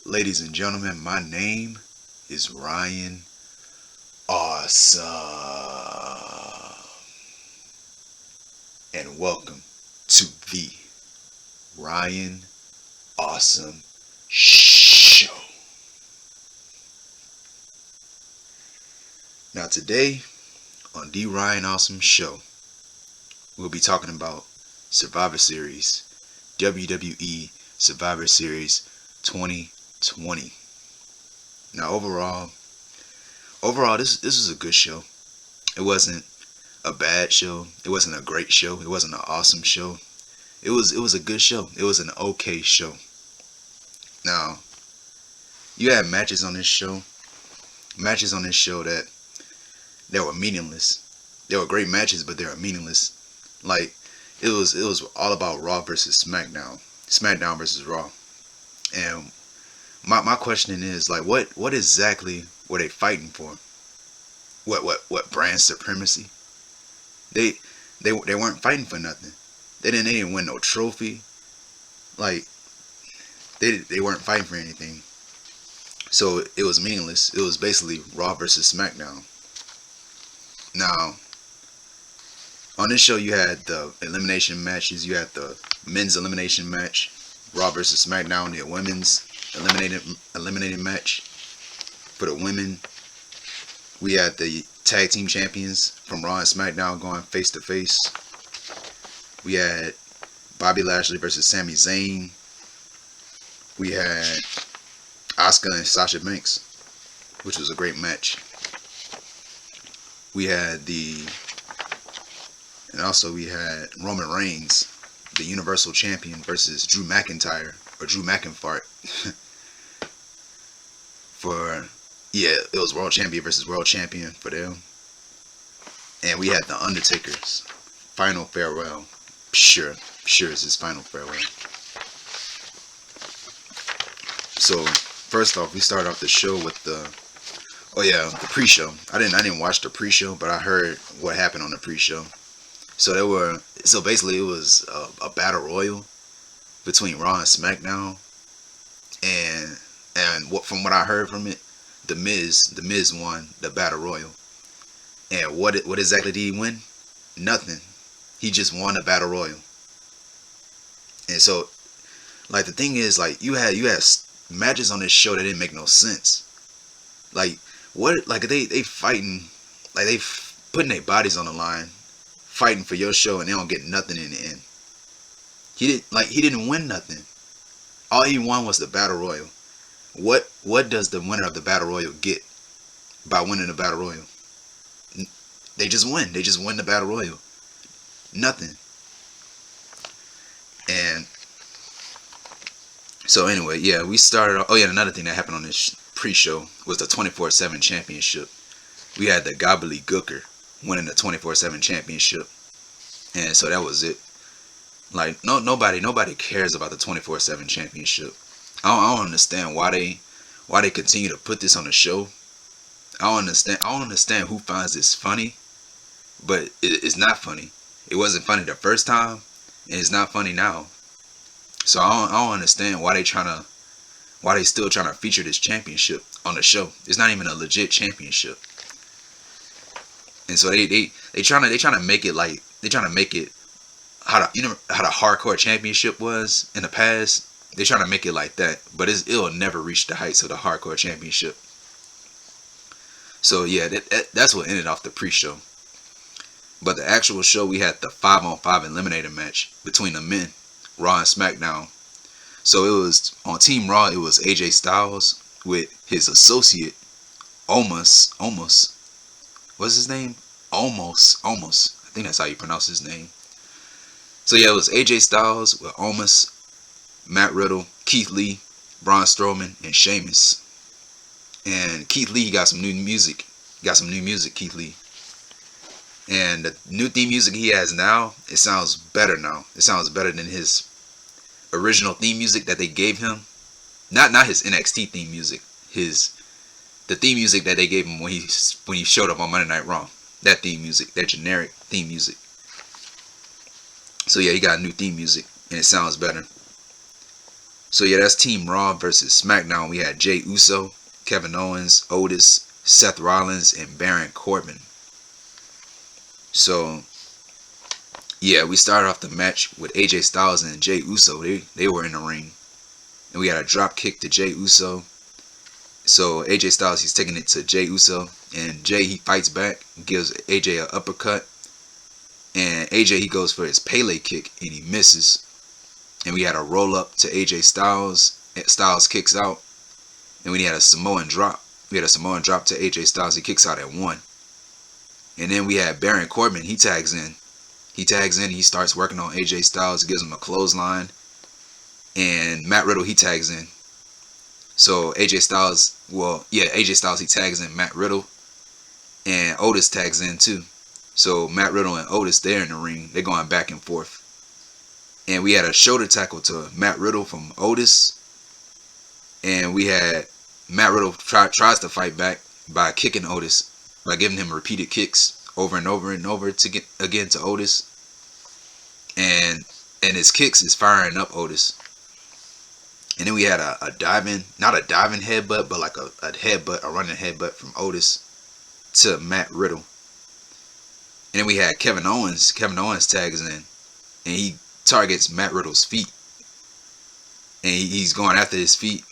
Ladies and gentlemen, my name is Ryan Awesome. And welcome to the Ryan Awesome Show. Now today on the Ryan Awesome Show, we'll be talking about Survivor Series, WWE Survivor Series 2020. Now overall, this is a good show. It wasn't a bad show. It wasn't a great show. It wasn't an awesome show. It was a good show. It was an okay show. Now, you had matches on this show that were meaningless. They were great matches, but they were meaningless. Like it was all about Raw versus SmackDown versus Raw. And my question is, like, what exactly were they fighting for? What brand supremacy? They weren't fighting for nothing. They didn't win no trophy. Like they weren't fighting for anything. So it was meaningless. It was basically Raw versus SmackDown. Now, on this show you had the elimination matches. You had the men's elimination match, Raw versus SmackDown, the women's eliminated match. For the women, we had the tag team champions from Raw and SmackDown going face to face. We had Bobby Lashley versus Sami Zayn. We had Asuka and Sasha Banks, which was a great match. We had Roman Reigns, the Universal Champion, versus Drew McIntyre or Drew McIntyre it was World Champion versus World Champion for them. And we had the Undertaker's final farewell. Sure it's his final farewell. So first off, we started off the show with the pre-show. I didn't watch the pre-show, but I heard what happened on the pre-show. So basically it was a battle royal between Raw and SmackDown, and from what I heard from it, the Miz won the battle royal. And what exactly did he win? Nothing. He just won the battle royal. And so, like, the thing is, like, you had matches on this show that didn't make no sense. Like, what? Like, they fighting, like, they putting their bodies on the line, fighting for your show, and they don't get nothing in the end. He didn't win nothing. All he won was the battle royal. What does the winner of the battle royal get by winning the battle royal? They just win. They just win the battle royal. Nothing. And so anyway, yeah, we started off. Oh yeah, another thing that happened on this pre-show was the 24/7 championship. We had the Gobbledygooker winning the 24/7 championship, and so that was it. Like, nobody cares about the 24/7 championship. I don't understand why they continue to put this on the show. I don't understand who finds this funny, but it's not funny. It wasn't funny the first time, and it's not funny now. So I don't understand why they still trying to feature this championship on the show. It's not even a legit championship. And so they trying to make it like how the hardcore championship was in the past. They trying to make it like that, but it'll never reach the heights of the hardcore championship. So yeah, that's what ended off the pre-show. But the actual show, we had the 5-on-5 eliminator match between the men, Raw and SmackDown. So it was on Team Raw. It was AJ Styles with his associate Omos. What's his name? Omos. I think that's how you pronounce his name. So yeah, it was AJ Styles with Omos, Matt Riddle, Keith Lee, Braun Strowman, and Sheamus. And Keith Lee got some new music. Keith Lee. And the new theme music he has now, it sounds better now. It sounds better than his original theme music that they gave him. Not his NXT theme music. The theme music that they gave him when he showed up on Monday Night Raw. That theme music, that generic theme music. So yeah, he got new theme music, and it sounds better. So yeah, that's Team Raw versus SmackDown. We had Jey Uso, Kevin Owens, Otis, Seth Rollins, and Baron Corbin. So yeah, we started off the match with AJ Styles and Jey Uso. They were in the ring. And we had a drop kick to Jey Uso. So AJ Styles, he's taking it to Jey Uso. And Jey, he fights back, gives AJ an uppercut. And AJ, he goes for his Pele kick, and he misses. And we had a roll up to AJ Styles. Styles kicks out. And we had a Samoan drop. We had a Samoan drop to AJ Styles. He kicks out at 1. And then we had Baron Corbin. He tags in. He starts working on AJ Styles. Gives him a clothesline. And Matt Riddle, he tags in. So AJ Styles, AJ Styles, he tags in Matt Riddle. And Otis tags in too. So Matt Riddle and Otis, they're in the ring. They're going back and forth. And we had a shoulder tackle to Matt Riddle from Otis. And we had Matt Riddle tries to fight back by kicking Otis. By giving him repeated kicks over and over and over to get again to Otis. And his kicks is firing up Otis. And then we had a diving, not a diving headbutt, but like a headbutt, a running headbutt from Otis to Matt Riddle. And then we had Kevin Owens. Kevin Owens tags in. And he targets Matt Riddle's feet. And he's going after his feet.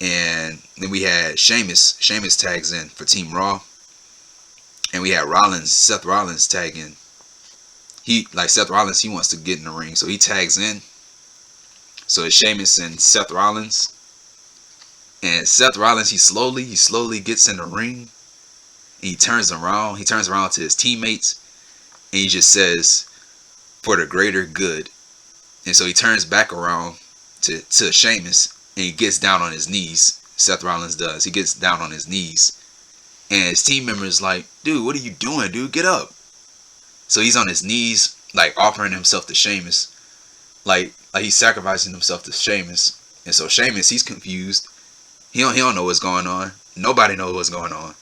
And then we had Sheamus. Sheamus tags in for Team Raw. And we had Seth Rollins tag in. Seth Rollins, he wants to get in the ring. So he tags in. So it's Sheamus and Seth Rollins. And Seth Rollins, he slowly gets in the ring. And he turns around. He turns around to his teammates. And he just says, for the greater good. And so he turns back around to Sheamus. And he gets down on his knees. Seth Rollins does. He gets down on his knees. And his team members like, dude, what are you doing, dude? Get up. So he's on his knees, like offering himself to Sheamus. Like he's sacrificing himself to Sheamus. And so Sheamus, he's confused. He don't know what's going on. Nobody knows what's going on.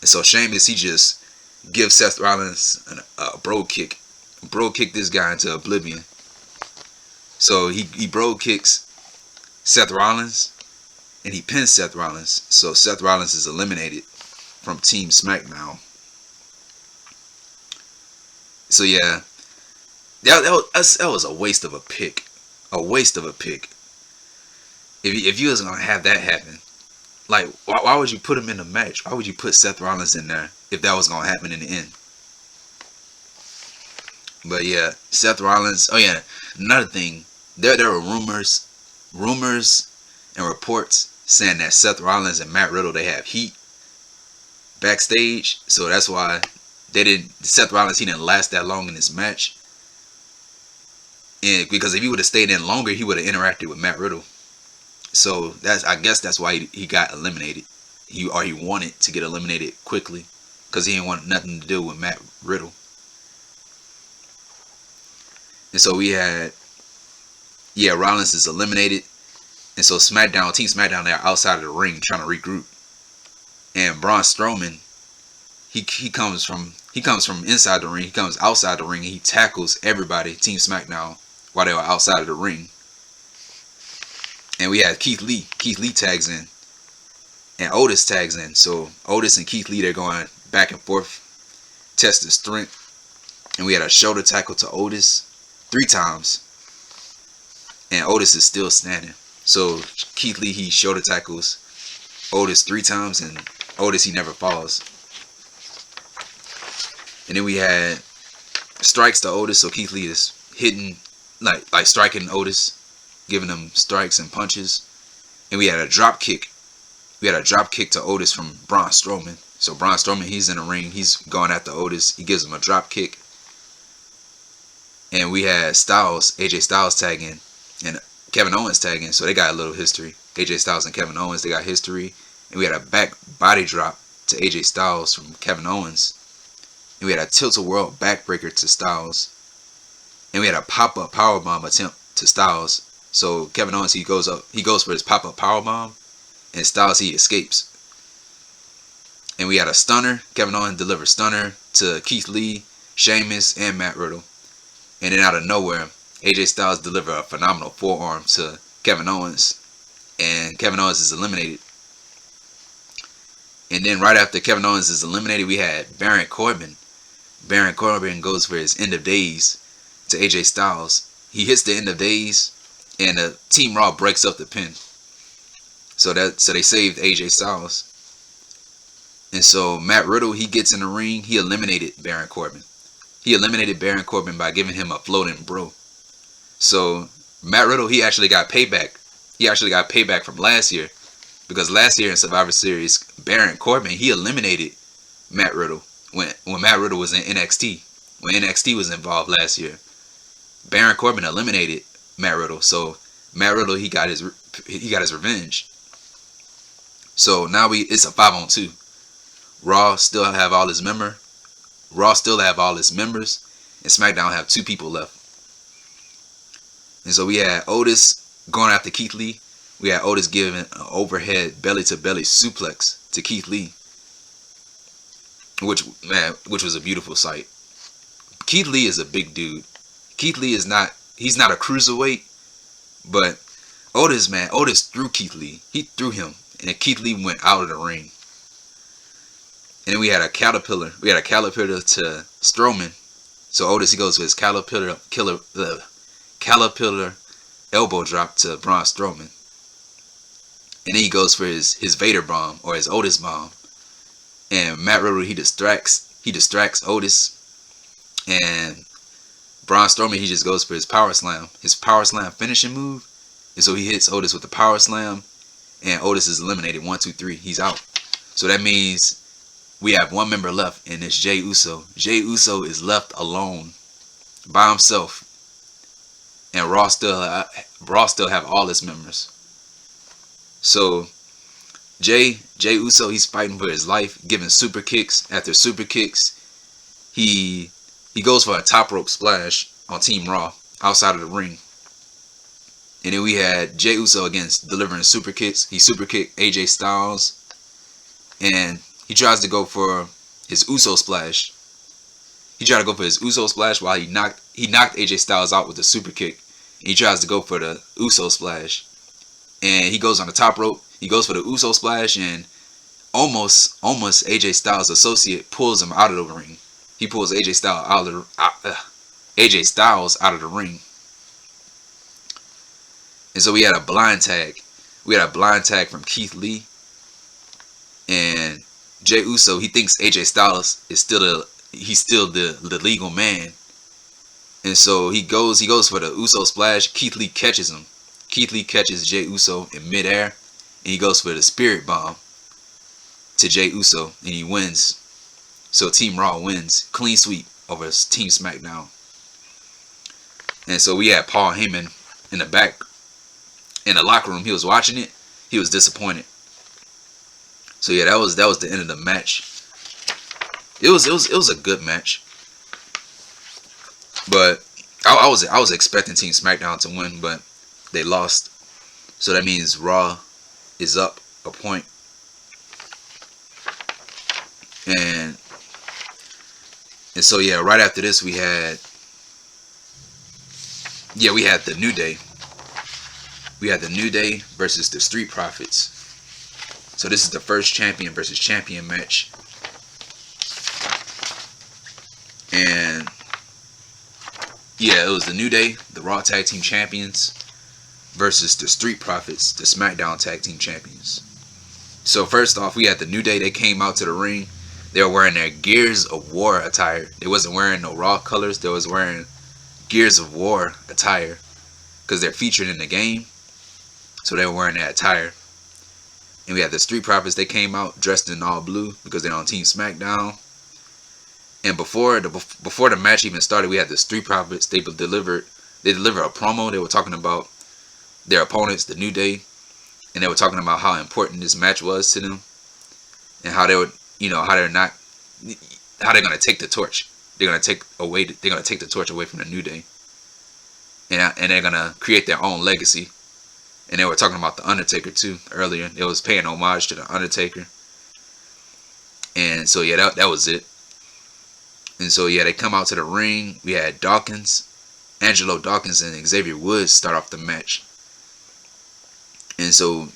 And so Sheamus, he just gives Seth Rollins a bro kick. Bro kick this guy into oblivion. So he bro kicks Seth Rollins. And he pins Seth Rollins. So Seth Rollins is eliminated from Team SmackDown. So yeah. That was a waste of a pick. A waste of a pick. If you was going to have that happen. Like, why would you put him in the match? Why would you put Seth Rollins in there if that was going to happen in the end? But yeah, Seth Rollins. Oh yeah, another thing. There were rumors and reports saying that Seth Rollins and Matt Riddle, they have heat backstage. So that's why Seth Rollins, he didn't last that long in this match. And because if he would have stayed in longer, he would have interacted with Matt Riddle. So I guess that's why he got eliminated. He wanted to get eliminated quickly because he didn't want nothing to do with Matt Riddle. And so we had, Rollins is eliminated. And so Team SmackDown, they're outside of the ring trying to regroup. And Braun Strowman, he comes from inside the ring. He comes outside the ring and he tackles everybody, Team SmackDown, while they were outside of the ring. And we had Keith Lee. Keith Lee tags in. And Otis tags in. So Otis and Keith Lee, they're going back and forth. Test his strength. And we had a shoulder tackle to Otis 3 times. And Otis is still standing. So Keith Lee, he shoulder tackles Otis 3 times. And Otis, he never falls. And then we had strikes to Otis. So Keith Lee is hitting, like striking Otis, giving him strikes and punches. And we had a drop kick. We had a drop kick to Otis from Braun Strowman. So Braun Strowman, he's in the ring. He's going after Otis. He gives him a drop kick. And we had AJ Styles tagging, and Kevin Owens tagging. So they got a little history. AJ Styles and Kevin Owens, they got history. And we had a back body drop to AJ Styles from Kevin Owens. And we had a tilt-a-whirl backbreaker to Styles. And we had a pop-up powerbomb attempt to Styles. So Kevin Owens, he goes for his pop-up powerbomb. And Styles, he escapes. And we had a stunner. Kevin Owens delivers stunner to Keith Lee, Sheamus, and Matt Riddle. And then out of nowhere, AJ Styles delivered a phenomenal forearm to Kevin Owens, and Kevin Owens is eliminated. And then right after Kevin Owens is eliminated, we had Baron Corbin. Baron Corbin goes for his end of days to AJ Styles. He hits the end of days, and Team Raw breaks up the pin. So they saved AJ Styles. And so Matt Riddle, he gets in the ring. He eliminated Baron Corbin. He eliminated Baron Corbin by giving him a floating bro. So Matt Riddle, he actually got payback. He actually got payback from last year. Because last year in Survivor Series, Baron Corbin, he eliminated Matt Riddle when Matt Riddle was in NXT. When NXT was involved last year, Baron Corbin eliminated Matt Riddle. So Matt Riddle, he got his revenge. So now it's a 5-on-2. Raw still have all its members. Raw still have all its members, and SmackDown have 2 people left. And so we had Otis going after Keith Lee. We had Otis giving an overhead belly-to-belly suplex to Keith Lee, which was a beautiful sight. Keith Lee is a big dude. Keith Lee he's not a cruiserweight, but Otis threw Keith Lee. He threw him, and Keith Lee went out of the ring. And then we had a caterpillar. We had a caterpillar to Strowman. So Otis, he goes for his caterpillar elbow drop to Braun Strowman. And then he goes for his Vader bomb, or his Otis bomb. And Matt Riddle, he distracts Otis. And Braun Strowman, he just goes for his power slam. His power slam finishing move. And so he hits Otis with the power slam. And Otis is eliminated. 1, 2, 3. He's out. So that means we have 1 member left, and it's Jey Uso. Jey Uso is left alone by himself. And Raw still have all its members. So Jey Uso, he's fighting for his life, giving super kicks after super kicks. He goes for a top rope splash on Team Raw outside of the ring. And then we had Jey Uso against delivering super kicks. He super kicked AJ Styles, and he tries to go for his Uso splash. He tried to go for his Uso splash while he knocked AJ Styles out with a super kick. And he tries to go for the Uso splash. And he goes on the top rope. He goes for the Uso splash, and almost AJ Styles' associate pulls him out of the ring. He pulls AJ Styles out of the ring. And so we had a blind tag. We had a blind tag from Keith Lee. And Jey Uso, he thinks AJ Styles is still the legal man. And so he goes for the Uso splash. Keith Lee catches him. Keith Lee catches Jey Uso in midair, and he goes for the spirit bomb to Jey Uso, and he wins. So Team Raw wins. Clean sweep over Team SmackDown. And so we had Paul Heyman in the back, in the locker room. He was watching it. He was disappointed. So yeah, that was the end of the match. It was a good match, but I was expecting Team SmackDown to win, but they lost. So that means Raw is up a point. And so yeah, right after this we had the New Day. We had the New Day versus the Street Profits. So this is the first champion versus champion match. And yeah, it was the New Day, the Raw Tag Team Champions, versus the Street Profits, the SmackDown Tag Team Champions. So first off, we had the New Day. They came out to the ring. They were wearing their Gears of War attire. They wasn't wearing no Raw colors. They was wearing Gears of War attire because they're featured in the game. So they were wearing that attire. And we had the Street Profits. They came out dressed in all blue because they're on Team SmackDown. And before the match even started, we had the Street Profits. They delivered a promo. They were talking about their opponents, the New Day, and they were talking about how important this match was to them, and how they would, how they're gonna take the torch. They're gonna take the torch away from the New Day, and they're gonna create their own legacy. And they were talking about the Undertaker too earlier. It was paying homage to the Undertaker. And so yeah, that was it. And so yeah, they come out to the ring. We had Dawkins Angelo Dawkins and Xavier Woods start off the match. And so,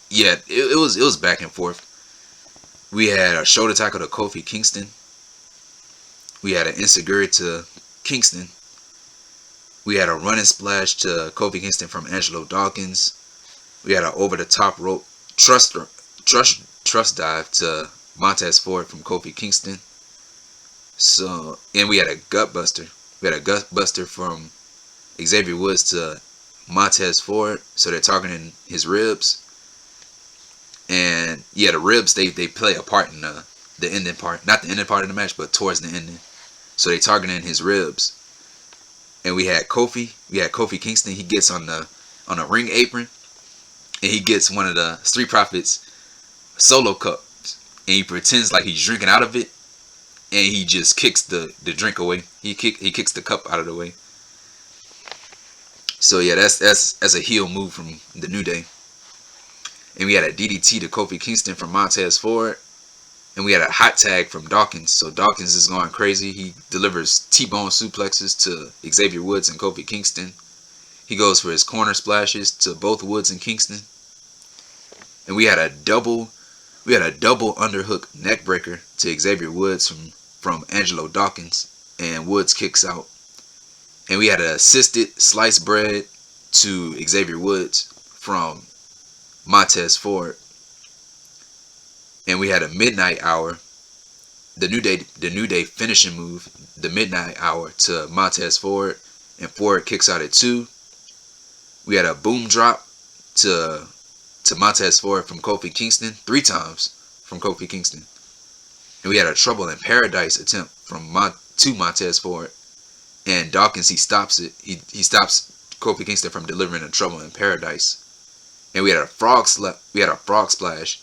yeah, it was back and forth. We had a shoulder tackle to Kofi Kingston. We had an enziguri to Kingston. We had a running splash to Kofi Kingston from Angelo Dawkins. We had an over-the-top rope trust dive to Montez Ford from Kofi Kingston. So, and we had a gut buster. We had a gut buster from Xavier Woods to Montez Ford. So they're targeting his ribs. And yeah, the ribs, they play a part in the ending part. Not the ending part of the match, but towards the ending. So they targeting his ribs. And we had Kofi Kingston. He gets on the ring apron. And he gets one of the Street Profits solo cups. And he pretends like he's drinking out of it. And he just kicks the drink away. He kicks the cup out of the way. So yeah, that's a heel move from the New Day. And we had a DDT to Kofi Kingston from Montez Ford. And we had a hot tag from Dawkins. So Dawkins is going crazy. He delivers T-bone suplexes to Xavier Woods and Kofi Kingston. He goes for his corner splashes to both Woods and Kingston. And we had a double underhook neckbreaker to Xavier Woods from Angelo Dawkins. And Woods kicks out. And we had an assisted sliced bread to Xavier Woods from Montez Ford. And we had a midnight hour, the New Day finishing move, the midnight hour to Montez Ford, and Ford kicks out at 2. We had a boom drop to Montez Ford from Kofi Kingston 3 times from Kofi Kingston. And we had a Trouble in Paradise attempt to Montez Ford, and Dawkins, he stops it. He stops Kofi Kingston from delivering a Trouble in Paradise. And we had a frog splash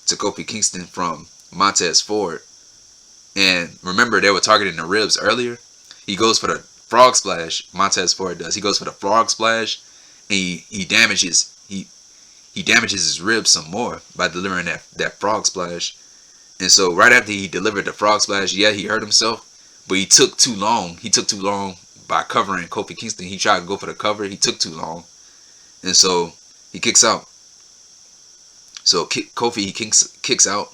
to Kofi Kingston from Montez Ford. And remember, they were targeting the ribs earlier. He goes for the frog splash. Montez Ford does. He goes for the frog splash, and he damages his ribs some more by delivering that frog splash. And so right after he delivered the frog splash, yeah, he hurt himself, but he took too long. He took too long by covering Kofi Kingston. He tried to go for the cover. He took too long, and so he kicks out. So Kofi, he kicks out.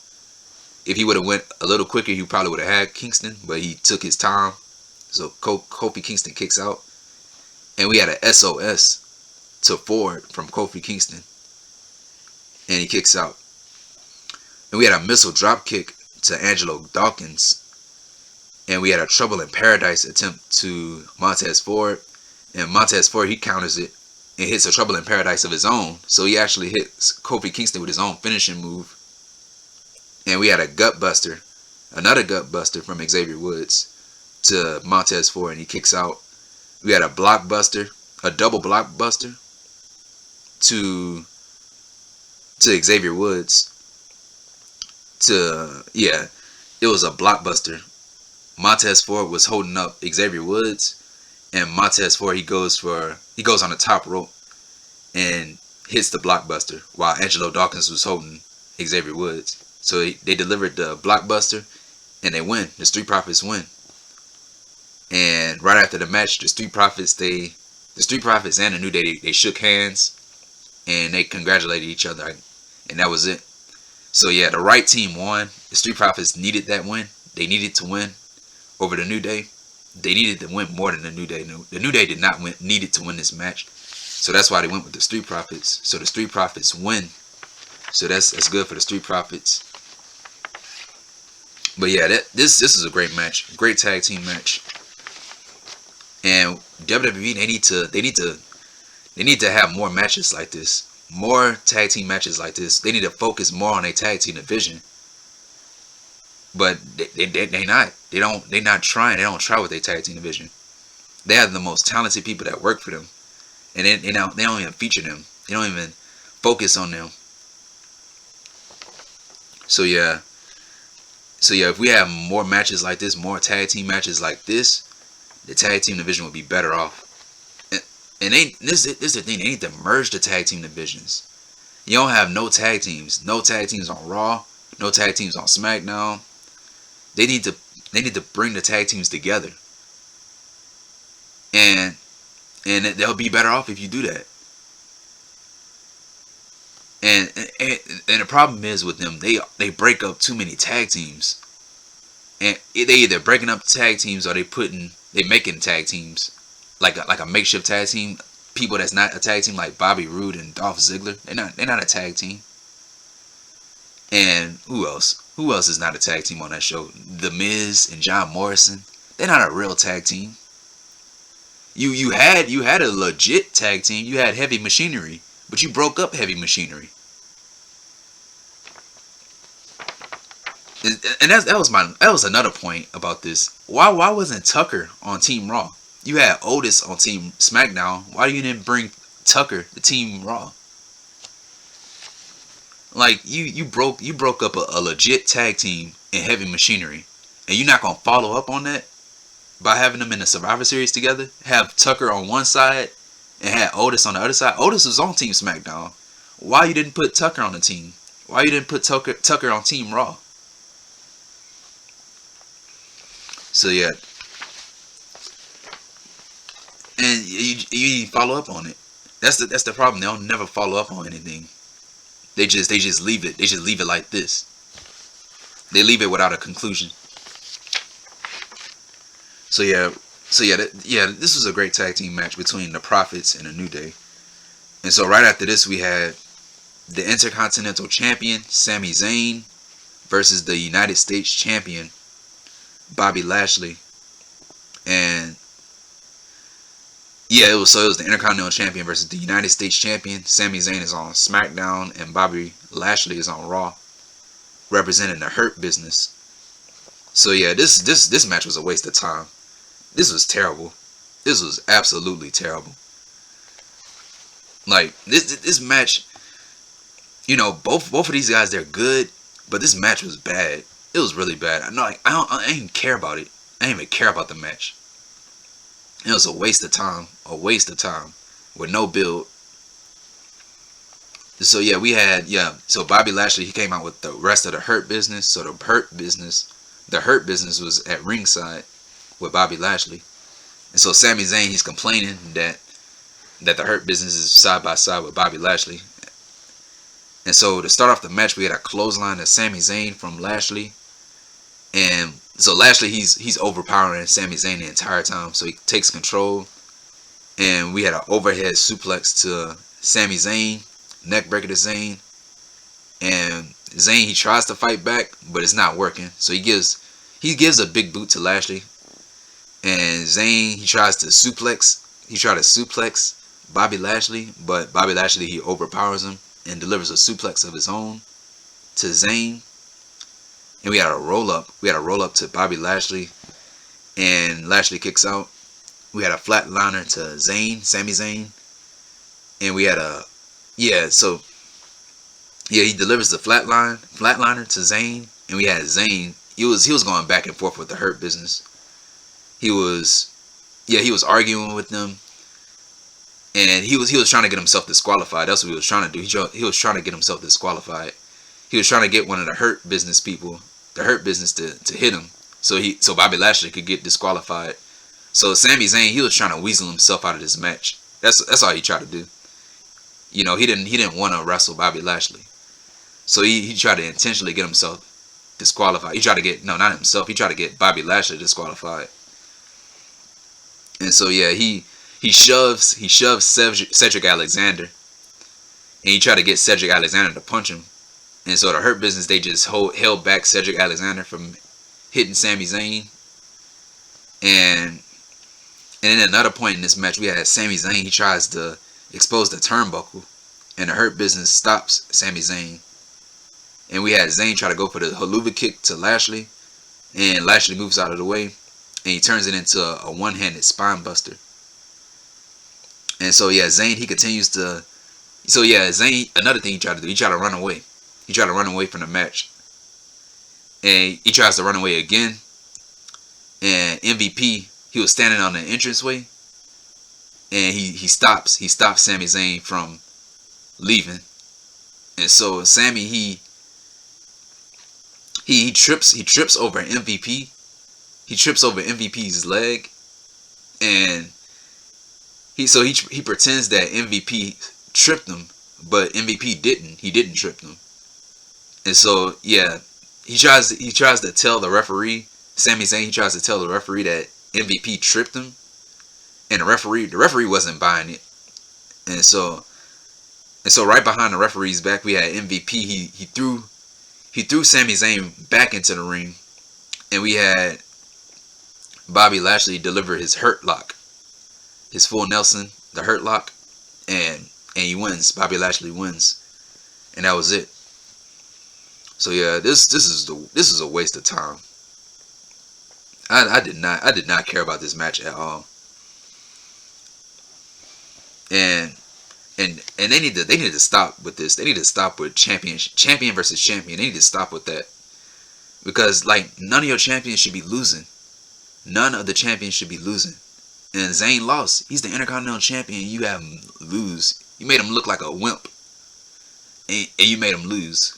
If he would have went a little quicker, he probably would have had Kingston, but he took his time. So Kofi Kingston kicks out. And we had a SOS to Ford from Kofi Kingston. And he kicks out. And we had a missile drop kick to Angelo Dawkins. And we had a Trouble in Paradise attempt to Montez Ford. And Montez Ford, he counters it and hits a Trouble in Paradise of his own. So he actually hits Kofi Kingston with his own finishing move. And we had another gut buster from Xavier Woods to Montez Ford, and he kicks out. We had a double blockbuster to Xavier Woods. It was a blockbuster. Montez Ford was holding up Xavier Woods, and Montez Ford, he goes on the top rope and hits the blockbuster while Angelo Dawkins was holding Xavier Woods. So they delivered the blockbuster and they win. The Street Profits win. And right after the match, the Street Profits and the New Day, they shook hands and they congratulated each other, and that was it. So yeah, the right team won. The Street Profits needed that win. They needed to win over the New Day. They needed to win more than the New Day. The New Day did not needed to win this match. So that's why they went with the Street Profits. So the Street Profits win. So that's good for the Street Profits. But yeah, this is a great match. Great tag team match. And WWE, they need to have more matches like this. More tag team matches like this. They need to focus more on their tag team division. But they're not trying. They don't try with their tag team division. They have the most talented people that work for them, and they don't even feature them. They don't even focus on them. So yeah, if we have more matches like this, more tag team matches like this, the tag team division would be better off. And this is the thing. They need to merge the tag team divisions. You don't have no tag teams. No tag teams on Raw. No tag teams on Smackdown. They need to bring the tag teams together. And and they'll be better off if you do that. And the problem is with them, they break up too many tag teams, and they either breaking up tag teams or they making tag teams like a makeshift tag team. People that's not a tag team, like Bobby Roode and Dolph Ziggler, they're not a tag team. And who else? Who else is not a tag team on that show? The Miz and John Morrison, they're not a real tag team. You had a legit tag team. You had Heavy Machinery, but you broke up Heavy Machinery. And that was another point about this. Why wasn't Tucker on Team Raw? You had Otis on Team SmackDown. Why you didn't bring Tucker to Team Raw? Like you broke up a legit tag team in Heavy Machinery, and you're not gonna follow up on that by having them in the Survivor Series together. Have Tucker on one side and had Otis on the other side. Otis was on Team SmackDown. Why you didn't put Tucker on the team? Why you didn't put Tucker on Team Raw? So yeah, and you follow up on it. That's the problem. They don't never follow up on anything. They just leave it. They just leave it like this. They leave it without a conclusion. So yeah, this was a great tag team match between the Profits and the New Day. And so right after this, we had the Intercontinental Champion Sami Zayn versus the United States Champion Bobby Lashley. And yeah, it was the Intercontinental Champion versus the United States Champion. Sami Zayn is on SmackDown and Bobby Lashley is on Raw, representing the Hurt Business. So yeah, this match was a waste of time. This was terrible. This was absolutely terrible. Like this match, you know, both of these guys, they're good, but this match was bad. It was really bad. I didn't even care about it. I didn't even care about the match. It was a waste of time. A waste of time with no build. So yeah, so Bobby Lashley, he came out with the rest of the Hurt Business. So the Hurt Business was at ringside with Bobby Lashley. And so Sami Zayn, he's complaining that the Hurt Business is side by side with Bobby Lashley. And so to start off the match, we had a clothesline of Sami Zayn from Lashley. And so Lashley, he's overpowering Sami Zayn the entire time. So he takes control. And we had an overhead suplex to Sami Zayn, neckbreaker to Zayn. And Zayn, he tries to fight back, but it's not working. So he gives a big boot to Lashley. And Zayn, he tried to suplex Bobby Lashley, but Bobby Lashley, he overpowers him and delivers a suplex of his own to Zayn. And we had a roll up. We had a roll up to Bobby Lashley, and Lashley kicks out. We had a flatliner to Sami Zayn, and we had he delivers the flatliner to Zayn, and we had Zayn. He was going back and forth with the Hurt Business. He was arguing with them, and he was trying to get himself disqualified. That's what he was trying to do. He was trying to get himself disqualified. He was trying to get one of the Hurt Business people, the Hurt Business, to hit him, so Bobby Lashley could get disqualified. So Sami Zayn, he was trying to weasel himself out of this match. That's all he tried to do. You know, he didn't want to wrestle Bobby Lashley, so he tried to intentionally get himself disqualified. He tried to get He tried to get Bobby Lashley disqualified. And so yeah, he shoves Cedric Alexander, and he tried to get Cedric Alexander to punch him. And so the Hurt Business, they just held back Cedric Alexander from hitting Sami Zayn. And then another point in this match, we had Sami Zayn, he tries to expose the turnbuckle, and the Hurt Business stops Sami Zayn. And we had Zayn try to go for the haluva kick to Lashley, and Lashley moves out of the way, and he turns it into a one-handed spine buster. And so yeah, Zayn, he continues to... So yeah, Zayn, another thing he tried to do, he tried to run away. He tried to run away from the match. And he tries to run away again. And MVP, he was standing on the entranceway, and he stops Sami Zayn from leaving. And so Sami, he trips over MVP. He trips over MVP's leg, and he pretends that MVP tripped him, but MVP didn't. He didn't trip him. And so yeah, he tries to tell the referee, Sami Zayn, he tries to tell the referee that MVP tripped him, and the referee wasn't buying it. And so right behind the referee's back, we had MVP. He threw Sami Zayn back into the ring, and we had Bobby Lashley deliver his hurt lock, his full Nelson, the hurt lock, and he wins. Bobby Lashley wins, and that was it. So yeah, this is a waste of time. I did not care about this match at all. And they need to stop with this. They need to stop with champion versus champion. They need to stop with that, because like none of your champions should be losing. None of the champions should be losing. And Zayn lost. He's the Intercontinental Champion. You have him lose. You made him look like a wimp, and you made him lose.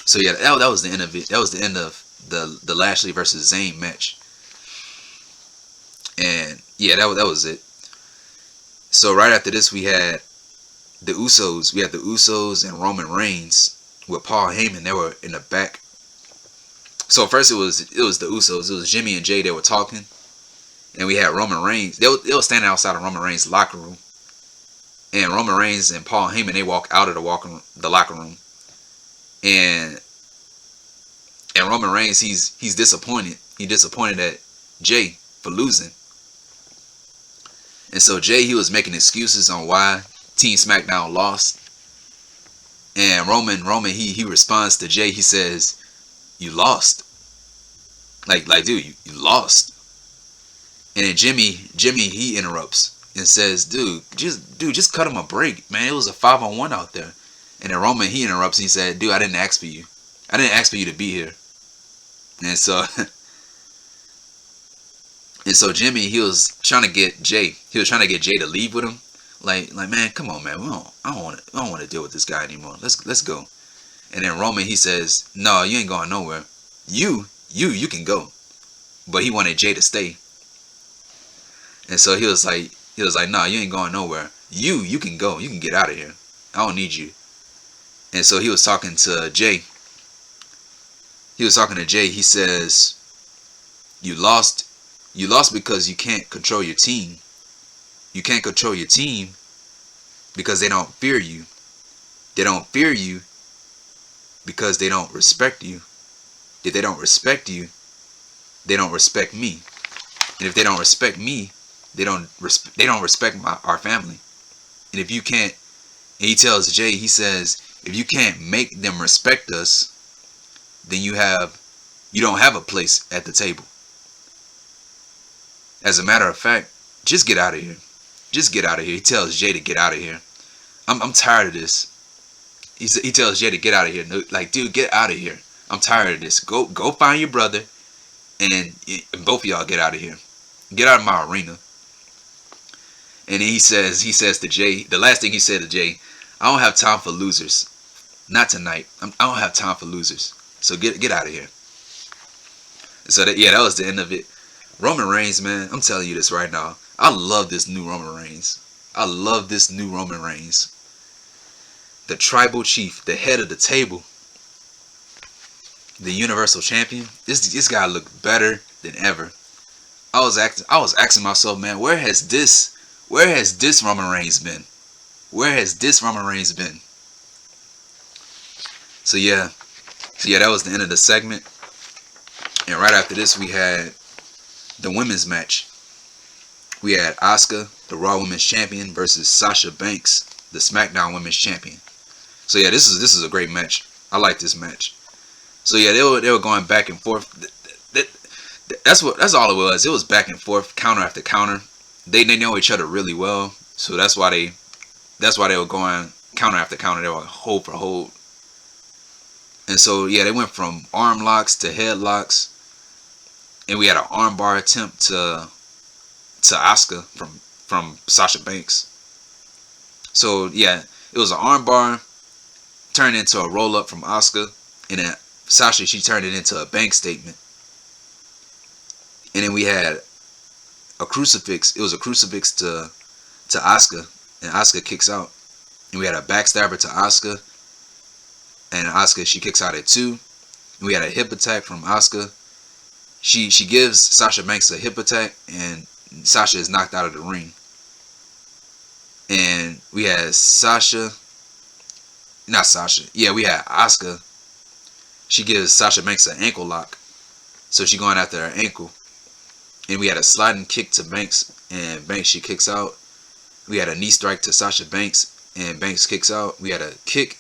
So yeah, that was the end of it. That was the end of the Lashley versus Zayn match. And yeah, that was it. So right after this, we had the Usos. We had the Usos and Roman Reigns with Paul Heyman. They were in the back. So first it was the Usos. It was Jimmy and Jay. They were talking, and we had Roman Reigns. They were standing outside of Roman Reigns' locker room, and Roman Reigns and Paul Heyman, they walk out of the locker room, and Roman Reigns, he's disappointed. He's disappointed at Jay for losing. And so Jay, he was making excuses on why Team SmackDown lost. And Roman, he responds to Jay. He says, "You lost." Like dude, you lost. And then Jimmy, he interrupts and says, "Dude, just cut him a break, man. It was a 5-on-1 out there." And then Roman, he interrupts. And he said, "Dude, I didn't ask for you. I didn't ask for you to be here." And so Jimmy, he was trying to get Jay. He was trying to get Jay to leave with him. Like man, come on, man. I don't want to deal with this guy anymore. Let's go. And then Roman, he says, "No, you ain't going nowhere. You can go." But he wanted Jay to stay. And so he was like, "No, you ain't going nowhere. You can go. You can get out of here. I don't need you." And so he was talking to Jay. He says, "You lost. You lost because you can't control your team. You can't control your team because they don't fear you. They don't fear you because they don't respect you. If they don't respect you, they don't respect me. And if they don't respect me, they don't respect our family. And if you can't," and he tells Jay, he says, "if you can't make them respect us, then you don't have a place at the table. As a matter of fact, just get out of here. Just get out of here." He tells Jay to get out of here. I'm tired of this. He tells Jay to get out of here. Like, dude, get out of here. I'm tired of this. Go find your brother, and both of y'all get out of here. Get out of my arena. And then he says to Jay, the last thing he said to Jay, "I don't have time for losers. Not tonight. I don't have time for losers. So get out of here." So that was the end of it. Roman Reigns, man, I'm telling you this right now. I love this new Roman Reigns. I love this new Roman Reigns. The tribal chief, the head of the table, the Universal Champion. This guy looked better than ever. I was asking myself, man, where has this Roman Reigns been? Where has this Roman Reigns been? So yeah, that was the end of the segment. And right after this, we had the women's match. We had Asuka, the Raw Women's Champion, versus Sasha Banks, the SmackDown Women's Champion. So yeah, this is a great match. I like this match. So yeah, they were going back and forth. That's all it was. It was back and forth, counter after counter. They know each other really well, so that's why they were going counter after counter. They were hold for hold. And so yeah, they went from arm locks to headlocks. And we had an armbar attempt to Asuka from Sasha Banks. So yeah, it was an armbar turned into a roll up from Asuka, and then Sasha, she turned it into a bank statement. And then we had a crucifix. It was a crucifix to Asuka, and Asuka kicks out. And we had a backstabber to Asuka, and Asuka, she kicks out at 2. And we had a hip attack from Asuka. She gives Sasha Banks a hip attack, and Sasha is knocked out of the ring. And we had we had Asuka. She gives Sasha Banks an ankle lock, so she going after her ankle. And we had a sliding kick to Banks, and Banks, she kicks out. We had a knee strike to Sasha Banks, and Banks kicks out. We had a kick.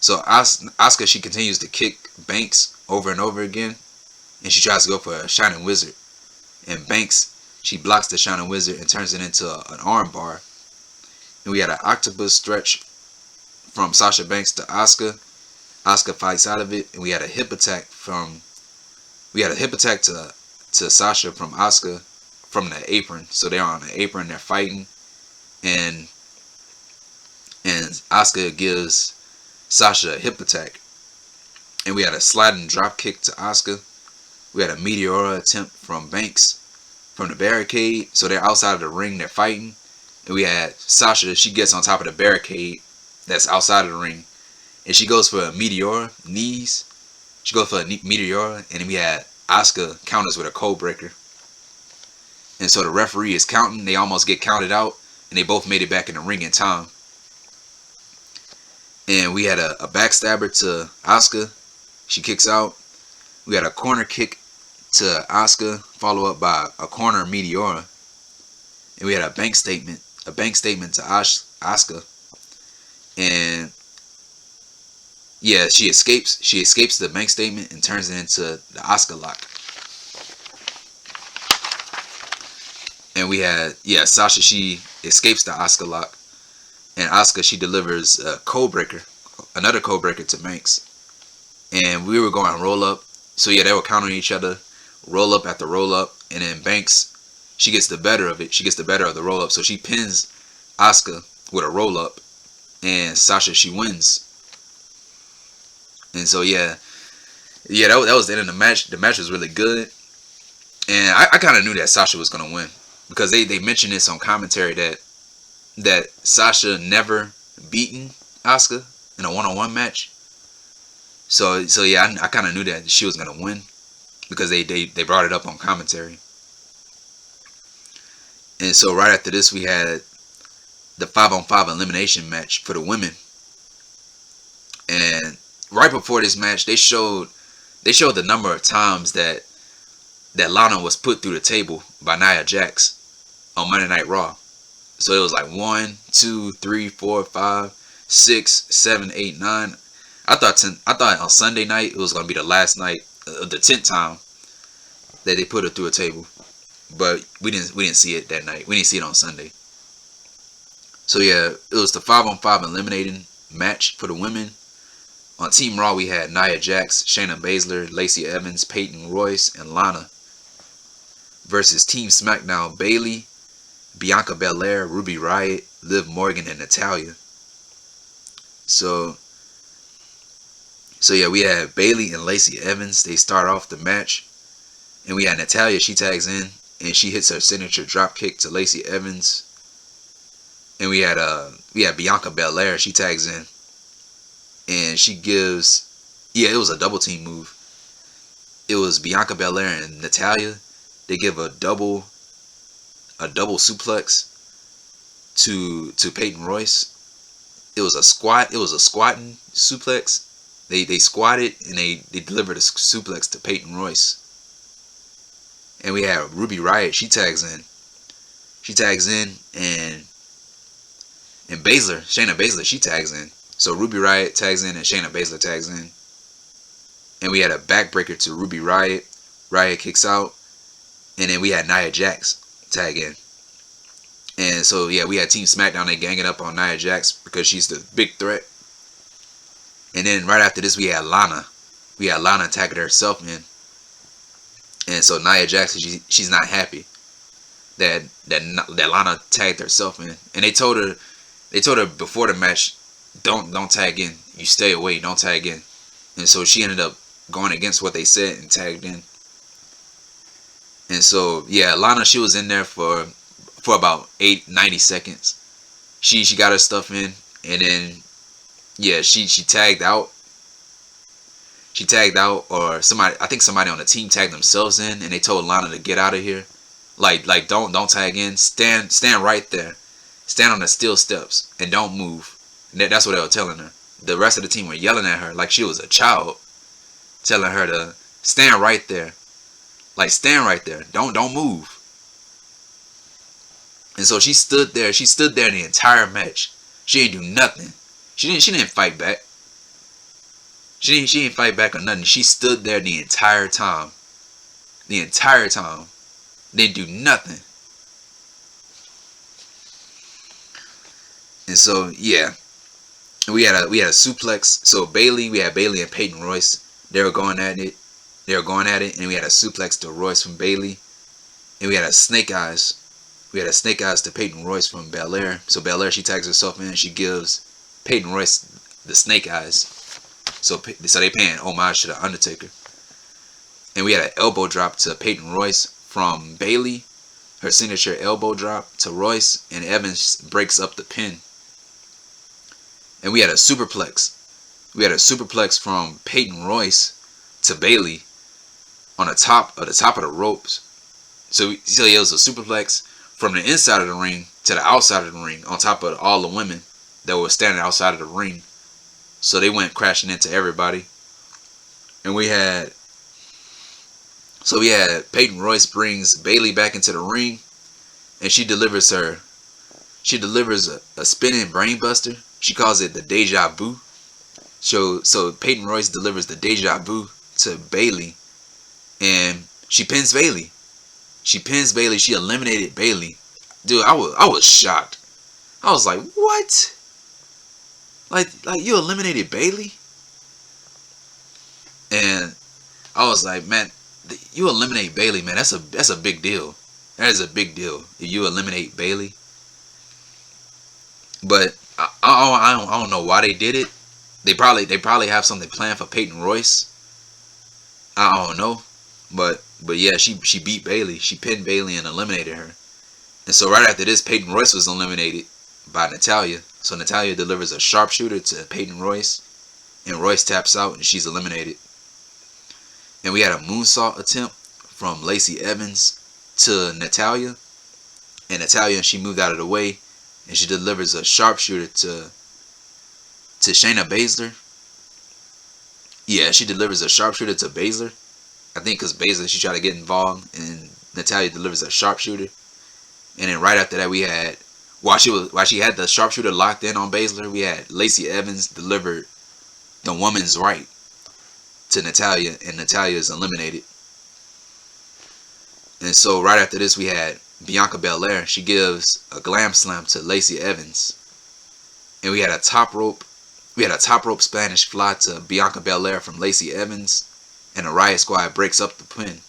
So Asuka, she continues to kick Banks over and over again, and she tries to go for a Shining Wizard. And Banks, she blocks the Shining Wizard and turns it into an arm bar. And we had an octopus stretch from Sasha Banks to Asuka. Asuka fights out of it, and we had a hip attack to Sasha from Asuka from the apron. So they're on the apron, they're fighting, and Asuka gives Sasha a hip attack. And we had a sliding drop kick to Asuka. We had a Meteora attempt from Banks from the barricade. So they're outside of the ring, they're fighting. And we had Sasha, she gets on top of the barricade that's outside of the ring. And she goes for a Meteora, knees. She goes for a Meteora. And then we had Asuka counters with a code breaker. And so the referee is counting. They almost get counted out. And they both made it back in the ring in time. And we had a backstabber to Asuka. She kicks out. We had a corner kick to Asuka, followed up by a corner Meteora. And we had a bank statement to Asuka. And yeah, she escapes the bank statement and turns it into the Asuka lock. And we had, Sasha, she escapes the Asuka lock. And Asuka, she delivers a code breaker, another code breaker to Banks. And we were going roll up. So yeah, they were countering each other, roll up after roll up. And then Banks, she gets the better of it. She gets the better of the roll up. So she pins Asuka with a roll up. And Sasha, she wins. And so that was the end of the match. The match was really good. And I kind of knew that Sasha was going to win. Because they mentioned this on commentary that Sasha never beaten Asuka in a one-on-one match. So yeah, I kind of knew that she was gonna win because they brought it up on commentary. And so right after this, we had the 5-on-5 elimination match for the women. And right before this match, they showed the number of times that Lana was put through the table by Nia Jax on Monday Night Raw. So it was like 1, 2, 3, 4, 5, 6, 7, 8, 9. I thought on Sunday night it was gonna be the last night of the 10th time that they put her through a table, but we didn't see it that night. We didn't see it on Sunday. So yeah, it was the 5-on-5 eliminating match for the women. On Team Raw, we had Nia Jax, Shayna Baszler, Lacey Evans, Peyton, Royce, and Lana versus Team SmackDown: Bayley, Bianca Belair, Ruby Riott, Liv Morgan, and Natalya. So yeah, we had Bayley and Lacey Evans. They start off the match, and we had Natalya. She tags in and she hits her signature drop kick to Lacey Evans. And we had Bianca Belair. She tags in, and she gives, it was a double team move. It was Bianca Belair and Natalya. They give a double suplex to Peyton Royce. It was a squatting suplex. They squatted and they delivered a suplex to Peyton Royce. And we have Ruby Riott. She tags in, and Shayna Baszler, she tags in. So Ruby Riott tags in and Shayna Baszler tags in. And we had a backbreaker to Ruby Riott. Riott kicks out. And then we had Nia Jax tag in. And so yeah, we had Team SmackDown, they ganging up on Nia Jax because she's the big threat. And then right after this, we had Lana. We had Lana tagging herself in. And so Nia Jax, she's not happy that Lana tagged herself in. And they told her before the match, don't tag in. You stay away, don't tag in. And so she ended up going against what they said and tagged in. And so yeah, Lana, she was in there for about 90 seconds. She got her stuff in, and then yeah, she tagged out. She tagged out, or somebody, I think somebody on the team tagged themselves in, and they told Lana to get out of here. Like don't tag in. Stand right there. Stand on the steel steps and don't move. And that's what they were telling her. The rest of the team were yelling at her like she was a child, telling her to stand right there. Like, stand right there. Don't move. And so she stood there. She stood there the entire match. She didn't do nothing. She didn't fight back. She didn't fight back or nothing. She stood there the entire time. The entire time. Didn't do nothing. And so yeah, we had a suplex. So we had Bayley and Peyton Royce. They were going at it. And we had a suplex to Royce from Bayley. And we had a snake eyes. We had a snake eyes to Peyton Royce from Belair. So Belair, she tags herself in and she gives Peyton Royce the snake eyes. So they paying homage to the Undertaker. And we had an elbow drop to Peyton Royce from Bayley. Her signature elbow drop to Royce. And Evans breaks up the pin. And we had a superplex. We had a superplex from Peyton Royce to Bayley on the top of the ropes. So it was a superplex from the inside of the ring to the outside of the ring on top of all the women that were standing outside of the ring. So they went crashing into everybody. And we had Peyton Royce brings Bayley back into the ring, and she delivers a spinning brainbuster. She calls it the Deja Vu. So Peyton Royce delivers the Deja Vu to Bayley, and she pins Bayley. She eliminated Bayley. Dude, I was shocked. I was like, what? Like you eliminated Bayley? And I was like, man, you eliminate Bayley, man. That's a big deal. That is a big deal if you eliminate Bayley. But I don't know why they did it. They probably have something planned for Peyton Royce. I don't know, but yeah, she beat Bayley. She pinned Bayley and eliminated her. And so right after this, Peyton Royce was eliminated by Natalya. So Natalya delivers a sharpshooter to Peyton Royce, and Royce taps out and she's eliminated. And we had a moonsault attempt from Lacey Evans to Natalya, and Natalya, she moved out of the way, and she delivers a sharpshooter to Shayna Baszler. Yeah, she delivers a sharpshooter to Baszler. I think because Baszler, she tried to get involved, and Natalya delivers a sharpshooter. And then right after that, we had, while she had the sharpshooter locked in on Baszler, we had Lacey Evans delivered the woman's right to Natalya, and Natalya is eliminated. And so right after this, we had Bianca Belair. She gives a glam slam to Lacey Evans, and we had a top rope Spanish fly to Bianca Belair from Lacey Evans, and the Riott Squad breaks up the pin.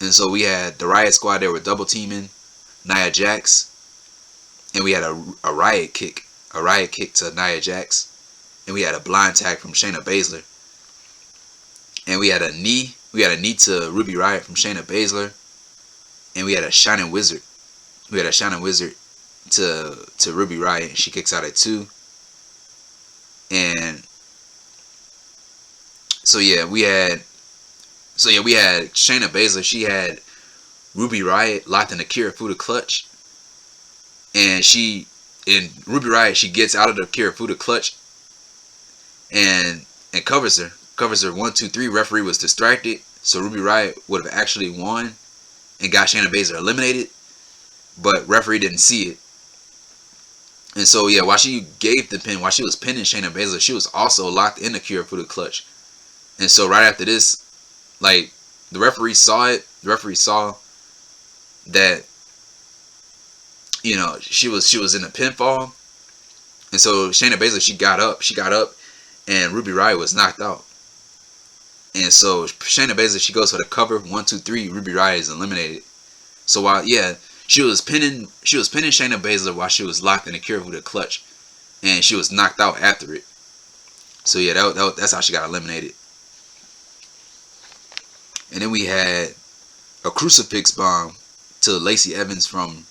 And so we had the Riott Squad, they were double teaming Nia Jax, and we had a Riott kick to Nia Jax, and we had a blind tag from Shayna Baszler, and we had a knee to Ruby Riott from Shayna Baszler, and we had a Shining Wizard to Ruby Riott, and she kicks out at 2. And so we had Shayna Baszler. She had Ruby Riott locked in the Kirifuda clutch, and Ruby Riott, she gets out of the Kirifuda clutch and covers her 1, 2, 3. Referee was distracted, so Ruby Riott would have actually won and got Shayna Baszler eliminated, but referee didn't see it. And so yeah, while she gave the pin, while she was pinning Shayna Baszler, she was also locked in the Kirifuda clutch. And so right after this, like, the referee saw it. The referee saw that, you know, she was in a pinfall. And so Shayna Baszler, she got up, and Ruby Riott was knocked out. And so Shayna Baszler, she goes for the cover, 1, 2, 3. Ruby Riott is eliminated. So while she was pinning Shayna Baszler while she was locked in the Kirifuda clutch, and she was knocked out after it. So yeah, that's how she got eliminated. And then we had a crucifix bomb to Lacey Evans from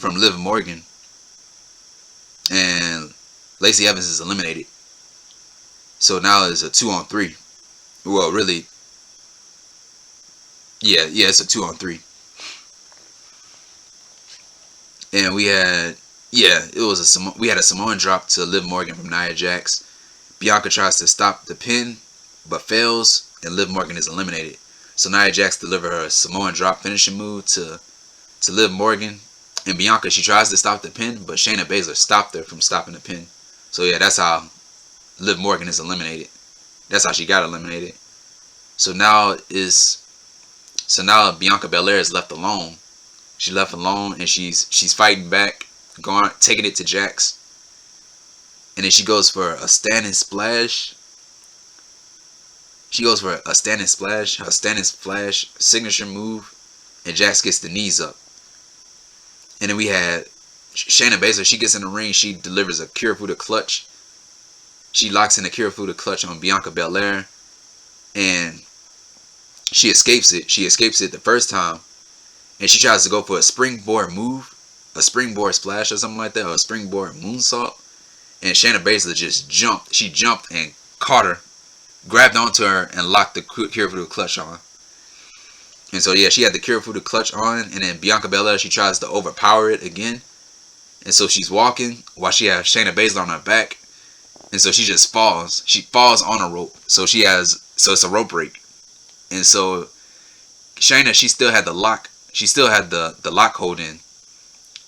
Liv Morgan, and Lacey Evans is eliminated. So now it's a 2-on-3. Well, really, yeah, it's a 2-on-3. And we had, we had a Samoan drop to Liv Morgan from Nia Jax. Bianca tries to stop the pin, but fails, and Liv Morgan is eliminated. So Nia Jax delivers her Samoan drop finishing move to Liv Morgan. And Bianca, she tries to stop the pin, but Shayna Baszler stopped her from stopping the pin. So yeah, that's how Liv Morgan is eliminated. That's how she got eliminated. So now Bianca Belair is left alone. She left alone, and she's fighting back, taking it to Jax. And then she goes for a standing splash. Her standing splash signature move, and Jax gets the knees up. And then we had Shayna Baszler. She gets in the ring. She delivers a Kirifuda clutch. She locks in a Kirifuda clutch on Bianca Belair, and she escapes it. She escapes it the first time, and she tries to go for a springboard move, a springboard splash or something like that, or a springboard moonsault. And Shayna Baszler just jumped. She jumped and caught her, grabbed onto her, and locked the Kirifuda clutch on. And so yeah, she had the Kirifuda clutch on, and then Bianca Belair, she tries to overpower it again. And so she's walking while she has Shayna Baszler on her back. And so she just falls. She falls on a rope. So it's a rope break. And so Shayna, she still had the lock. She still had the lock hold in.